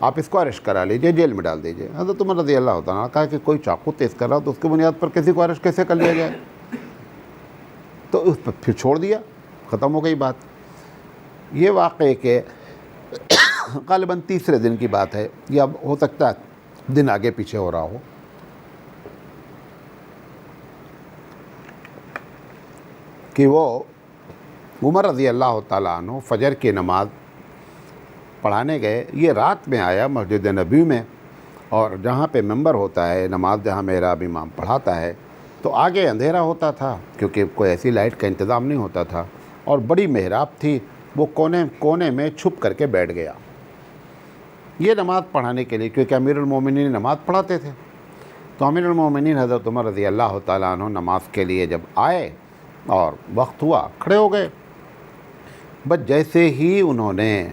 آپ اس کو اریسٹ کرا لیجئے، جیل میں ڈال دیجئے۔ حضرت عمر رضی اللہ تعالیٰ عنہ نے کہا کہ کوئی چاقو تیز کر رہا تو اس کی بنیاد پر کسی کو اریسٹ کیسے کر لیا جائے؟ تو اس پر پھر چھوڑ دیا، ختم ہو گئی بات۔ یہ واقعے کے غالباً تیسرے دن کی بات ہے، یا ہو سکتا ہے دن آگے پیچھے ہو رہا ہو، کہ وہ عمر رضی اللہ تعالیٰ عنہ فجر کی نماز پڑھانے گئے۔ یہ رات میں آیا مسجد نبی میں، اور جہاں پہ ممبر ہوتا ہے، نماز جہاں محراب امام پڑھاتا ہے، تو آگے اندھیرا ہوتا تھا کیونکہ کوئی ایسی لائٹ کا انتظام نہیں ہوتا تھا، اور بڑی محراب تھی، وہ کونے میں چھپ کر کے بیٹھ گیا یہ نماز پڑھانے کے لیے، کیونکہ امیر المومنین نماز پڑھاتے تھے۔ تو امیر المومنین حضرت عمر رضی اللہ تعالیٰ عنہ نماز کے لیے جب آئے اور وقت ہوا، کھڑے ہو گئے۔ بس جیسے ہی انہوں نے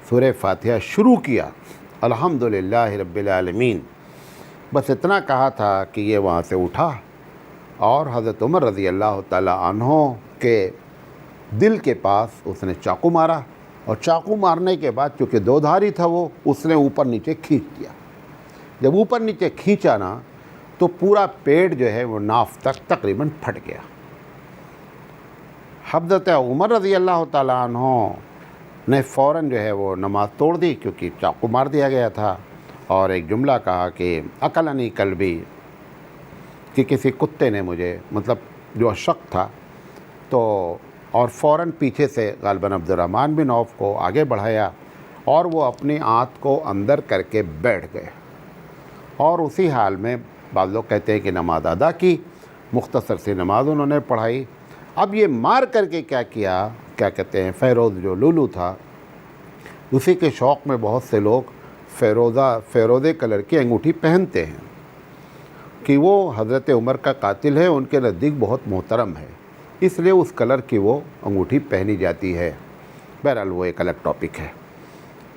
سورہ فاتحہ شروع کیا، الحمدللہ رب العالمین، بس اتنا کہا تھا کہ یہ وہاں سے اٹھا، اور حضرت عمر رضی اللہ تعالیٰ عنہ کے دل کے پاس اس نے چاقو مارا، اور چاقو مارنے کے بعد چونکہ دو دھاری تھا وہ، اس نے اوپر نیچے کھینچ دیا۔ جب اوپر نیچے کھینچا نا تو پورا پیٹ جو ہے وہ ناف تک تقریباً پھٹ گیا۔ حضرت عمر رضی اللہ تعالیٰ عنہ نے فوراً جو ہے وہ نماز توڑ دی، کیونکہ چاقو مار دیا گیا تھا، اور ایک جملہ کہا کہ اکلنی کلبی، کہ کسی کتے نے مجھے، مطلب جو شک تھا، تو اور فوراً پیچھے سے غالباً عبد الرحمن بن عوف کو آگے بڑھایا، اور وہ اپنی آنت کو اندر کر کے بیٹھ گئے، اور اسی حال میں بعض لوگ کہتے ہیں کہ نماز ادا کی، مختصر سی نماز انہوں نے پڑھائی۔ اب یہ مار کر کے کیا کہتے ہیں، فیروز جو لولو تھا، اسی کے شوق میں بہت سے لوگ فیروزے کلر کی انگوٹھی پہنتے ہیں کہ وہ حضرت عمر کا قاتل ہے، ان کے نزدیک بہت محترم ہے، اس لیے اس کلر کی وہ انگوٹھی پہنی جاتی ہے۔ بہرحال وہ ایک الگ ٹاپک ہے۔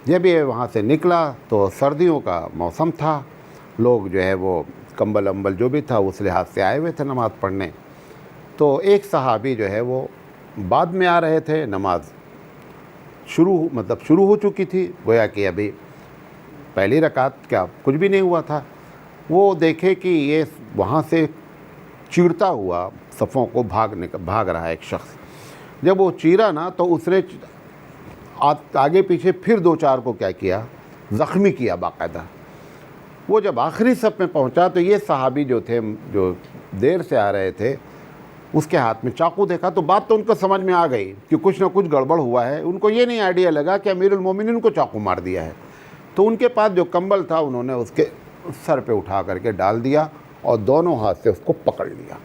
جب یہ وہاں سے نکلا تو سردیوں کا موسم تھا، لوگ جو ہے وہ کمبل امبل جو بھی تھا اس لحاظ سے آئے ہوئے تھے نماز پڑھنے۔ تو ایک صحابی جو ہے وہ بعد میں آ رہے تھے، نماز شروع ہو چکی تھی، گویا کہ ابھی پہلی رکعت کیا کچھ بھی نہیں ہوا تھا۔ وہ دیکھے کہ یہ وہاں سے چیرتا ہوا صفوں کو بھاگ رہا ہے ایک شخص۔ جب وہ چیرا نا تو اس نے آگے پیچھے پھر دو چار کو کیا زخمی کیا باقاعدہ۔ وہ جب آخری صف میں پہنچا تو یہ صحابی جو تھے، جو دیر سے آ رہے تھے، اس کے ہاتھ میں چاقو دیکھا تو بات تو ان کو سمجھ میں آ گئی کہ کچھ نہ کچھ گڑبڑ ہوا ہے۔ ان کو یہ نہیں آئیڈیا لگا کہ امیر المومنین کو چاقو مار دیا ہے، تو ان کے پاس جو کمبل تھا انہوں نے اس کے سر پہ اٹھا کر کے ڈال دیا، اور دونوں ہاتھ سے اس کو پکڑ لیا۔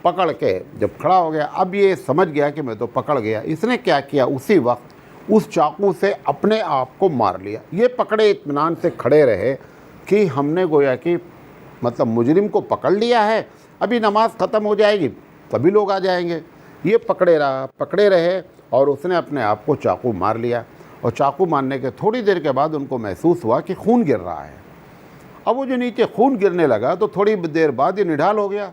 پکڑ کے جب کھڑا ہو گیا، اب یہ سمجھ گیا کہ میں تو پکڑ گیا، اس نے کیا کیا، اسی وقت اس چاقو سے اپنے آپ کو مار لیا۔ یہ پکڑے اطمینان سے کھڑے رہے کہ ہم نے گویا کہ مطلب مجرم کو پکڑ لیا ہے، ابھی نماز ختم ہو جائے گی تبھی لوگ آ جائیں گے۔ یہ پکڑے رہے، اور اس نے اپنے آپ کو چاقو مار لیا، اور چاقو مارنے کے تھوڑی دیر کے بعد ان کو محسوس ہوا کہ خون گر رہا ہے۔ اب وہ جو نیچے خون گرنے لگا تو تھوڑی دیر بعد یہ نڈھال ہو گیا،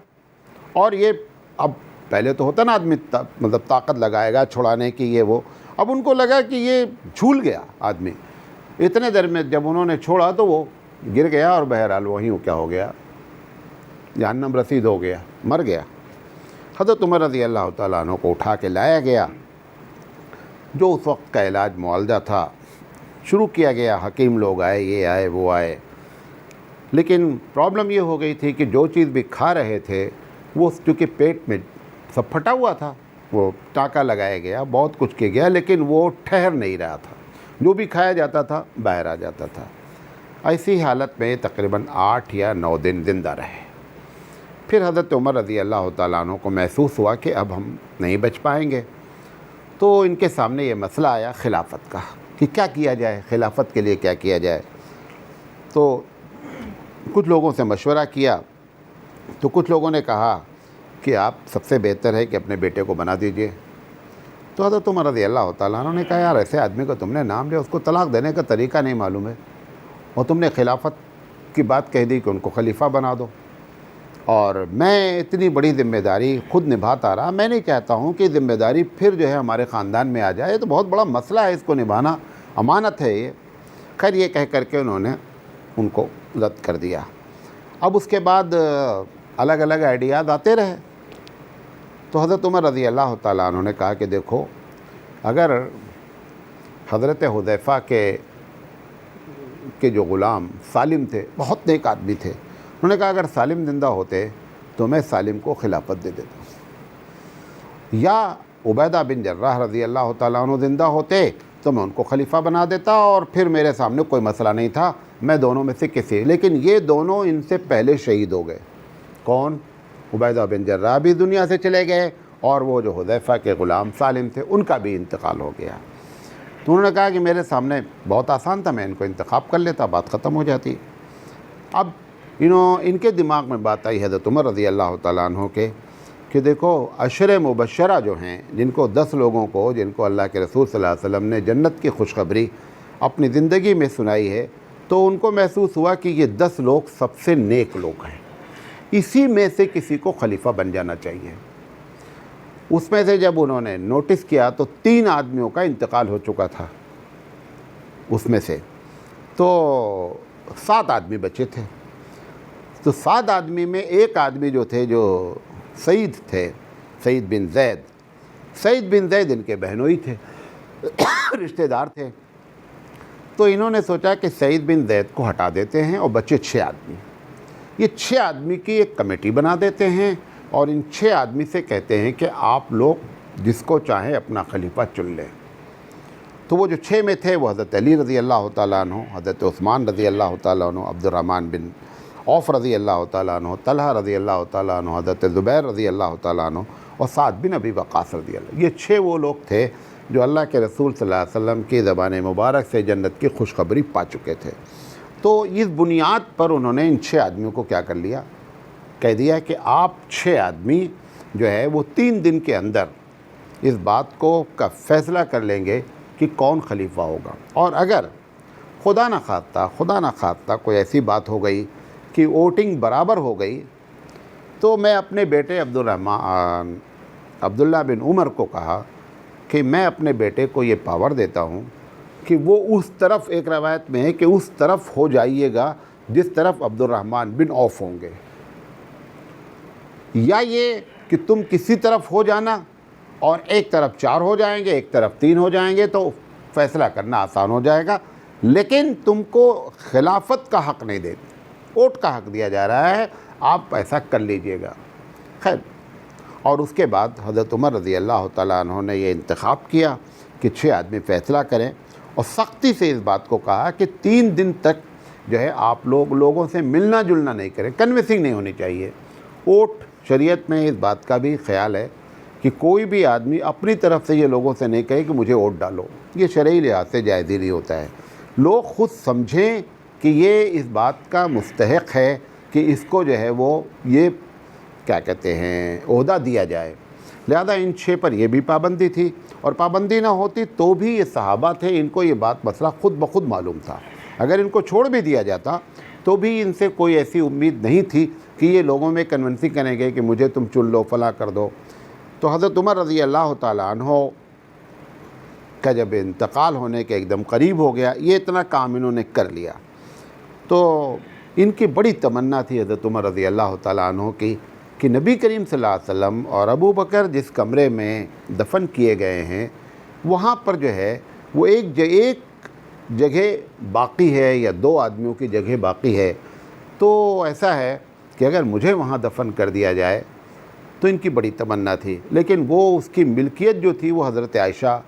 اور یہ اب پہلے تو ہوتا نا آدمی مطلب طاقت لگائے گا چھڑانے کی، یہ وہ، اب ان کو لگا کہ یہ جھول گیا آدمی۔ اتنے دیر میں جب انہوں نے چھوڑا تو وہ گر گیا، اور بہرحال وہیں کیا ہو گیا، جہنم رسید ہو گیا، مر گیا۔ حضرت عمر رضی اللہ تعالیٰ عنہ کو اٹھا کے لایا گیا، جو اس وقت کا علاج معالجہ تھا شروع کیا گیا، حکیم لوگ آئے، یہ آئے وہ آئے، لیکن پرابلم یہ ہو گئی تھی کہ جو چیز بھی کھا رہے تھے وہ چونکہ پیٹ میں سب پھٹا ہوا تھا، وہ ٹانکا لگایا گیا، بہت کچھ کیا گیا، لیکن وہ ٹھہر نہیں رہا تھا، جو بھی کھایا جاتا تھا باہر آ جاتا تھا۔ ایسی حالت میں تقریباً 8 یا 9 دن زندہ رہے۔ پھر حضرت عمر رضی اللہ تعالیٰ عنہ کو محسوس ہوا کہ اب ہم نہیں بچ پائیں گے، تو ان کے سامنے یہ مسئلہ آیا خلافت کا کہ کیا کیا جائے، خلافت کے لیے کیا کیا جائے۔ تو کچھ لوگوں سے مشورہ کیا، تو کچھ لوگوں نے کہا کہ آپ سب سے بہتر ہے کہ اپنے بیٹے کو بنا دیجئے۔ تو حضرت عمر رضی اللہ تعالیٰ عنہ نے کہا یار ایسے آدمی کو تم نے نام لیا، اس کو طلاق دینے کا طریقہ نہیں معلوم ہے، اور تم نے خلافت کی بات کہہ دی کہ ان کو خلیفہ بنا دو، اور میں اتنی بڑی ذمہ داری خود نبھاتا رہا، میں نہیں چاہتا ہوں کہ ذمہ داری پھر جو ہے ہمارے خاندان میں آ جائے، تو بہت بڑا مسئلہ ہے، اس کو نبھانا امانت ہے یہ۔ خیر یہ کہہ کر کے انہوں نے ان کو رد کر دیا۔ اب اس کے بعد الگ الگ آئیڈیاز آتے رہے، تو حضرت عمر رضی اللہ تعالیٰ عنہ نے کہا کہ دیکھو، اگر حضرت حذیفہ کے جو غلام سالم تھے، بہت نیک آدمی تھے، انہوں نے کہا اگر سالم زندہ ہوتے تو میں سالم کو خلافت دے دیتا، یا عبیدہ بن جراح رضی اللہ تعالیٰ عنہ زندہ ہوتے تو میں ان کو خلیفہ بنا دیتا، اور پھر میرے سامنے کوئی مسئلہ نہیں تھا، میں دونوں میں سے کسی۔ لیکن یہ دونوں ان سے پہلے شہید ہو گئے۔ کون؟ عبیدہ بن جراح بھی دنیا سے چلے گئے، اور وہ جو حذیفہ کے غلام سالم تھے ان کا بھی انتقال ہو گیا۔ تو انہوں نے کہا کہ میرے سامنے بہت آسان تھا، میں ان کو انتخاب کر لیتا، بات ختم ہو جاتی۔ اب ان کے دماغ میں بات آئی حضرت عمر رضی اللہ تعالیٰ عنہ کے کہ دیکھو، عشر مبشرہ جو ہیں، جن کو 10 لوگوں کو، جن کو اللہ کے رسول صلی اللہ علیہ وسلم نے جنت کی خوشخبری اپنی زندگی میں سنائی ہے، تو ان کو محسوس ہوا کہ یہ 10 لوگ سب سے نیک لوگ ہیں، اسی میں سے کسی کو خلیفہ بن جانا چاہیے۔ اس میں سے جب انہوں نے نوٹس کیا تو 3 آدمیوں کا انتقال ہو چکا تھا، اس میں سے تو 7 آدمی بچے تھے۔ تو 7 آدمی میں ایک آدمی جو تھے، جو سعید تھے، سعید بن زید ان کے بہنوئی تھے، رشتہ دار تھے۔ تو انہوں نے سوچا کہ سعید بن زید کو ہٹا دیتے ہیں اور بچے 6 آدمی، یہ 6 آدمی کی ایک کمیٹی بنا دیتے ہیں، اور ان 6 آدمی سے کہتے ہیں کہ آپ لوگ جس کو چاہیں اپنا خلیفہ چن لیں۔ تو وہ جو 6 میں تھے وہ حضرت علی رضی اللہ تعالیٰ عنہ، حضرت عثمان رضی اللہ تعالیٰ عنہ، عبد الرحمن بن عوف رضی اللہ تعالیٰ عنہ، طلحہ رضی اللہ تعالیٰ عنہ، حضرت زبیر رضی اللہ تعالیٰ عنہ، اور سعد بن ابی وقاص رضی اللہ۔ یہ 6 وہ لوگ تھے جو اللہ کے رسول صلی اللہ علیہ وسلم کی زبان مبارک سے جنت کی خوشخبری پا چکے تھے۔ تو اس بنیاد پر انہوں نے ان 6 آدمیوں کو کیا کر لیا، کہہ دیا کہ آپ 6 آدمی جو ہے وہ 3 دن کے اندر اس بات کا فیصلہ کر لیں گے کہ کون خلیفہ ہوگا، اور اگر خدا نہ خواستہ کوئی ایسی بات ہو گئی کہ ووٹنگ برابر ہو گئی، تو میں اپنے بیٹے عبداللہ بن عمر کو کہا کہ میں اپنے بیٹے کو یہ پاور دیتا ہوں کہ وہ اس طرف، ایک روایت میں ہے کہ اس طرف ہو جائیے گا جس طرف عبد الرحمن بن عوف ہوں گے، یا یہ کہ تم کسی طرف ہو جانا اور ایک طرف 4 ہو جائیں گے، ایک طرف 3 ہو جائیں گے، تو فیصلہ کرنا آسان ہو جائے گا، لیکن تم کو خلافت کا حق نہیں دیتے، ووٹ کا حق دیا جا رہا ہے، آپ ایسا کر لیجئے گا۔ خیر، اور اس کے بعد حضرت عمر رضی اللہ تعالیٰ عنہ نے یہ انتخاب کیا کہ 6 آدمی فیصلہ کریں، اور سختی سے اس بات کو کہا کہ 3 دن تک جو ہے آپ لوگوں سے ملنا جلنا نہیں کریں، کنوینسنگ نہیں ہونی چاہیے۔ ووٹ، شریعت میں اس بات کا بھی خیال ہے کہ کوئی بھی آدمی اپنی طرف سے یہ لوگوں سے نہیں کہے کہ مجھے ووٹ ڈالو، یہ شرعی لحاظ سے جائز ہی نہیں ہوتا ہے۔ لوگ خود سمجھیں کہ یہ اس بات کا مستحق ہے کہ اس کو جو ہے وہ یہ کیا کہتے ہیں عہدہ دیا جائے، لہذا ان 6 پر یہ بھی پابندی تھی، اور پابندی نہ ہوتی تو بھی یہ صحابہ تھے، ان کو یہ بات مسئلہ خود بخود معلوم تھا، اگر ان کو چھوڑ بھی دیا جاتا تو بھی ان سے کوئی ایسی امید نہیں تھی کہ یہ لوگوں میں کنونسنگ کریں گے کہ مجھے تم چن لو، فلاں کر دو۔ تو حضرت عمر رضی اللہ تعالیٰ عنہ کا جب انتقال ہونے کے ایک دم قریب ہو گیا، یہ اتنا کام انہوں نے کر لیا، تو ان کی بڑی تمنا تھی حضرت عمر رضی اللہ تعالیٰ عنہ کی کہ نبی کریم صلی اللہ علیہ وسلم اور ابو بکر جس کمرے میں دفن کیے گئے ہیں، وہاں پر جو ہے وہ ایک جگہ باقی ہے، یا 2 آدمیوں کی جگہ باقی ہے، تو ایسا ہے کہ اگر مجھے وہاں دفن کر دیا جائے تو ان کی بڑی تمنا تھی، لیکن وہ اس کی ملکیت جو تھی وہ حضرت عائشہ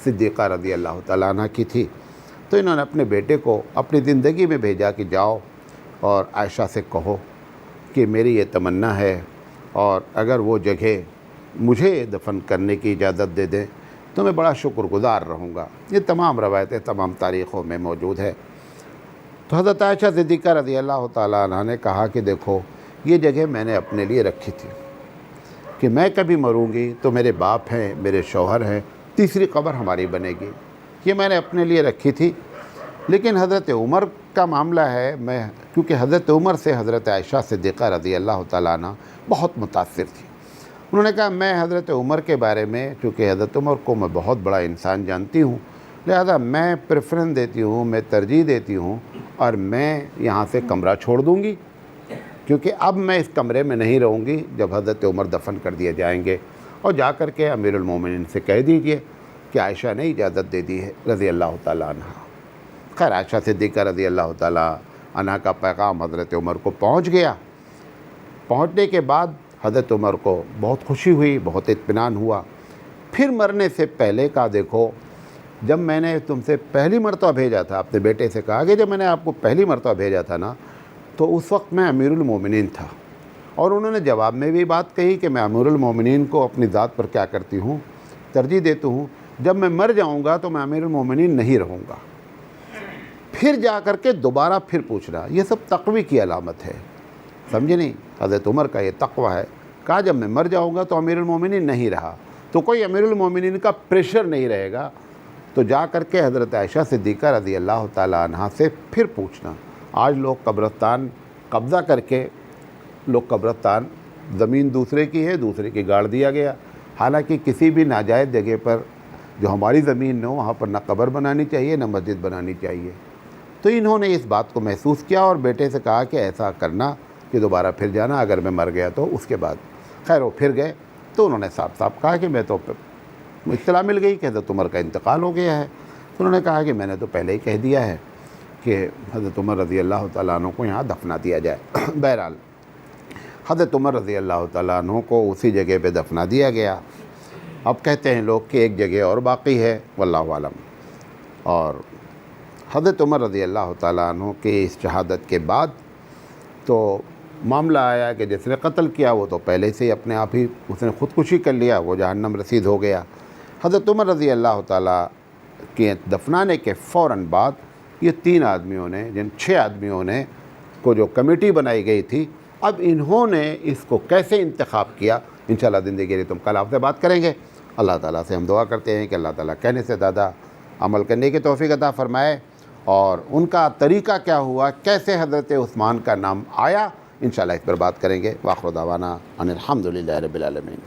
صدیقہ رضی اللہ تعالیٰ عنہ کی تھی۔ تو انہوں نے اپنے بیٹے کو اپنی زندگی میں بھیجا کہ جاؤ اور عائشہ سے کہو کہ میری یہ تمنا ہے، اور اگر وہ جگہ مجھے دفن کرنے کی اجازت دے دیں تو میں بڑا شکر گزار رہوں گا۔ یہ تمام روایتیں تمام تاریخوں میں موجود ہے۔ تو حضرت عائشہ صدیقہ رضی اللہ تعالیٰ عنہ نے کہا کہ دیکھو، یہ جگہ میں نے اپنے لیے رکھی تھی کہ میں کبھی مروں گی تو میرے باپ ہیں، میرے شوہر ہیں، تیسری قبر ہماری بنے گی، یہ میں نے اپنے لیے رکھی تھی۔ لیکن حضرت عمر کا معاملہ ہے، کیونکہ حضرت عمر سے حضرت عائشہ صدیقہ رضی اللہ تعالیٰ عنہ بہت متاثر تھی، انہوں نے کہا میں حضرت عمر کے بارے میں، چونکہ حضرت عمر کو میں بہت بڑا انسان جانتی ہوں، لہذا میں پریفرنس دیتی ہوں، میں ترجیح دیتی ہوں اور میں یہاں سے کمرہ چھوڑ دوں گی، کیونکہ اب میں اس کمرے میں نہیں رہوں گی جب حضرت عمر دفن کر دیے جائیں گے۔ اور جا کر کے امیر المومنین سے کہہ دیجئے کہ عائشہ نے اجازت دے دی ہے رضی اللہ تعالیٰ عنہ۔ خیر عائشہ صدیقہ رضی اللہ تعالیٰ عنہ کا پیغام حضرت عمر کو پہنچ گیا۔ پہنچنے کے بعد حضرت عمر کو بہت خوشی ہوئی، بہت اطمینان ہوا۔ پھر مرنے سے پہلے کا دیکھو، جب میں نے تم سے پہلی مرتبہ بھیجا تھا، اپنے بیٹے سے کہا کہ جب میں نے آپ کو پہلی مرتبہ بھیجا تھا نا، تو اس وقت میں امیر المومنین تھا، اور انہوں نے جواب میں بھی بات کہی کہ میں امیر المومنین کو اپنی ذات پر کیا کرتی ہوں، ترجیح دیتی ہوں، جب میں مر جاؤں گا تو میں امیر المومنین نہیں رہوں گا۔ پھر جا کر کے دوبارہ پھر پوچھنا، یہ سب تقوی کی علامت ہے، سمجھے نہیں؟ حضرت عمر کا یہ تقوی ہے، کہا جب میں مر جاؤں گا تو امیر المومنین نہیں رہا، تو کوئی امیر المومنین کا پریشر نہیں رہے گا، تو جا کر کے حضرت عائشہ صدیقہ رضی اللہ تعالیٰ عنہ سے پھر پوچھنا۔ آج لوگ قبرستان قبضہ کر کے، لوگ قبرستان زمین دوسرے کی ہے، دوسرے کی گاڑ دیا گیا، حالانکہ کسی بھی ناجائز جگہ پر جو ہماری زمین ہو وہاں پر نہ قبر بنانی چاہیے نہ مسجد بنانی چاہیے۔ تو انہوں نے اس بات کو محسوس کیا اور بیٹے سے کہا کہ ایسا کرنا کہ دوبارہ پھر جانا، اگر میں مر گیا تو اس کے بعد۔ خیر وہ پھر گئے تو انہوں نے صاف صاف کہا کہ میں تو اطلاع مل گئی کہ حضرت عمر کا انتقال ہو گیا ہے۔ تو انہوں نے کہا کہ میں نے تو پہلے ہی کہہ دیا ہے کہ حضرت عمر رضی اللہ تعالیٰ عنہ کو یہاں دفنا دیا جائے۔ بہرحال حضرت عمر رضی اللہ تعالیٰ عنہ کو اسی جگہ پہ دفنا دیا گیا۔ اب کہتے ہیں لوگ کہ ایک جگہ اور باقی ہے، واللہ عالم۔ اور حضرت عمر رضی اللہ تعالیٰ عنہ کی اس شہادت کے بعد تو معاملہ آیا کہ جس نے قتل کیا وہ تو پہلے سے ہی اپنے آپ ہی اس نے خودکشی کر لیا، وہ جہنم رسید ہو گیا۔ حضرت عمر رضی اللہ تعالیٰ کے دفنانے کے فوراً بعد یہ 3 آدمیوں نے، جن 6 آدمیوں نے کو جو کمیٹی بنائی گئی تھی، اب انہوں نے اس کو کیسے انتخاب کیا، انشاءاللہ زندگی تم کل آپ سے بات کریں گے۔ اللہ تعالیٰ سے ہم دعا کرتے ہیں کہ اللہ تعالیٰ کہنے سے زیادہ عمل کرنے کی توفیق عطا فرمائے، اور ان کا طریقہ کیا ہوا، کیسے حضرت عثمان کا نام آیا، انشاءاللہ اس پر بات کریں گے۔ وآخر دعوانا ان الحمدللہ رب العالمین۔